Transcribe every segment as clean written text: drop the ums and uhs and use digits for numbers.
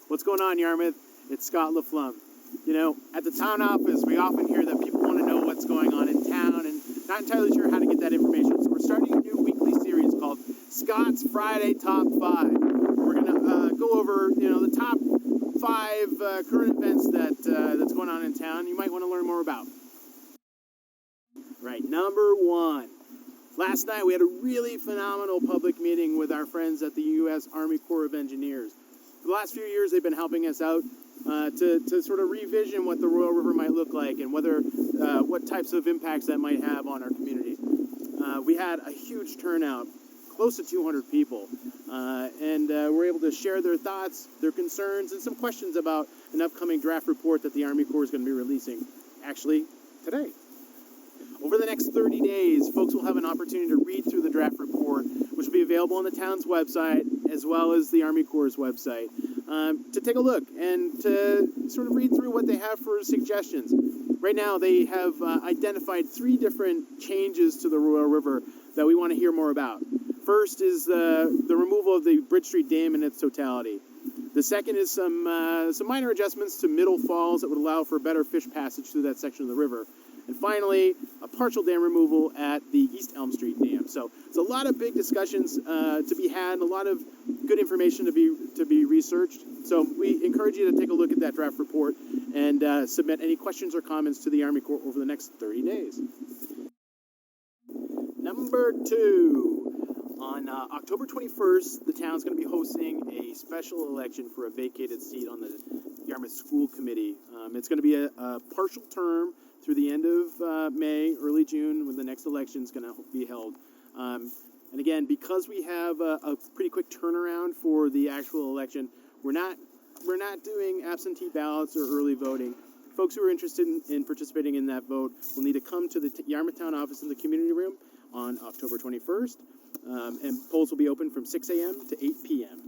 What's going on, Yarmouth? It's Scott LaFlamme. You know, at the town office, we often hear that people want to know what's going on in town and not entirely sure how to get that information. So we're starting a new weekly series called Scott's Friday Top 5. We're going to go over, the top 5 current events that's going on in town you might want to learn more about. Right, number 1. Last night we had a really phenomenal public meeting with our friends at the U.S. Army Corps of Engineers. For the last few years they've been helping us out to sort of revision what the Royal River might look like and whether what types of impacts that might have on our community. We had a huge turnout, close to 200 people, and were able to share their thoughts, their concerns, and some questions about an upcoming draft report that the Army Corps is going to be releasing, actually, today. Over the next 30 days, folks will have an opportunity to read through the draft report, which will be available on the town's website, as well as the Army Corps' website, to take a look and to sort of read through what they have for suggestions. Right now, they have identified 3 different changes to the Royal River that we want to hear more about. First is the removal of the Bridge Street Dam in its totality. The second is some minor adjustments to Middle Falls that would allow for better fish passage through that section of the river. And finally, a partial dam removal at the East Elm Street Dam. So it's a lot of big discussions to be had, and a lot of good information to be researched. So we encourage you to take a look at that draft report and submit any questions or comments to the Army Corps over the next 30 days. Number 2. On October 21st, the town's going to be hosting a special election for a vacated seat on the Yarmouth School Committee. It's going to be a partial term through the end of May, early June, when the next election is going to be held. And again, because we have a pretty quick turnaround for the actual election, we're not doing absentee ballots or early voting. Folks who are interested in participating in that vote will need to come to the Yarmouth Town office in the community room on October 21st, and polls will be open from 6 a.m. to 8 p.m.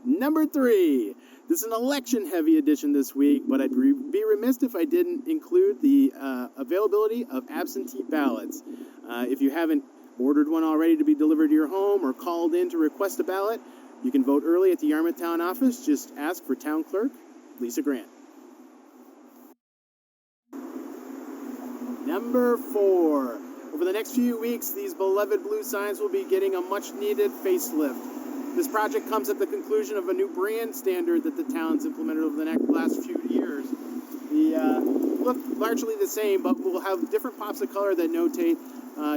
Number 3. This is an election-heavy edition this week, but I'd be remiss if I didn't include the availability of absentee ballots. If you haven't ordered one already to be delivered to your home or called in to request a ballot, you can vote early at the Yarmouth Town office. Just ask for Town Clerk Lisa Grant. Number 4. Over the next few weeks, these beloved blue signs will be getting a much-needed facelift. This project comes at the conclusion of a new brand standard that the town's implemented over the last few years. They look largely the same, but we'll have different pops of color that notate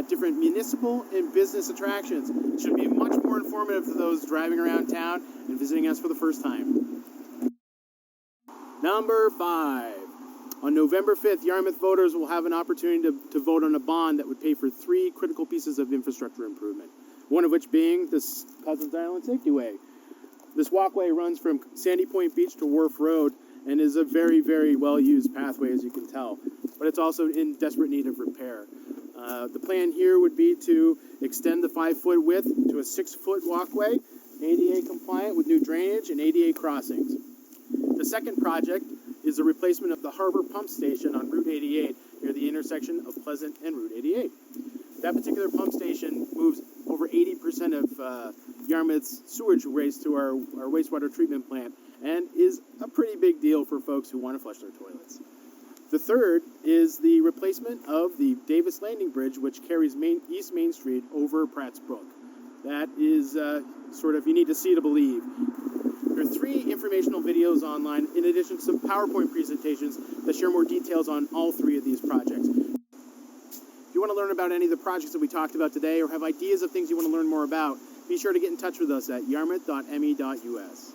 different municipal and business attractions. It should be much more informative for those driving around town and visiting us for the first time. Number 5. On November 5th, Yarmouth voters will have an opportunity to vote on a bond that would pay for 3 critical pieces of infrastructure improvement, one of which being this Cousins Island Safety Way. This walkway runs from Sandy Point Beach to Wharf Road and is a very, very well-used pathway, as you can tell, but it's also in desperate need of repair. The plan here would be to extend the 5-foot width to a 6-foot walkway, ADA compliant with new drainage and ADA crossings. The second project is the replacement of the Harbor Pump Station on Route 88 near the intersection of Pleasant and Route 88. That particular pump station moves over 80% of Yarmouth's sewage waste to our wastewater treatment plant and is a pretty big deal for folks who want to flush their toilets. The third is the replacement of the Davis Landing Bridge, which carries East Main Street over Pratt's Brook. That is you need to see to believe. There are 3 informational videos online, in addition to some PowerPoint presentations that share more details on all 3 of these projects. If you want to learn about any of the projects that we talked about today or have ideas of things you want to learn more about, be sure to get in touch with us at yarmouth.me.us.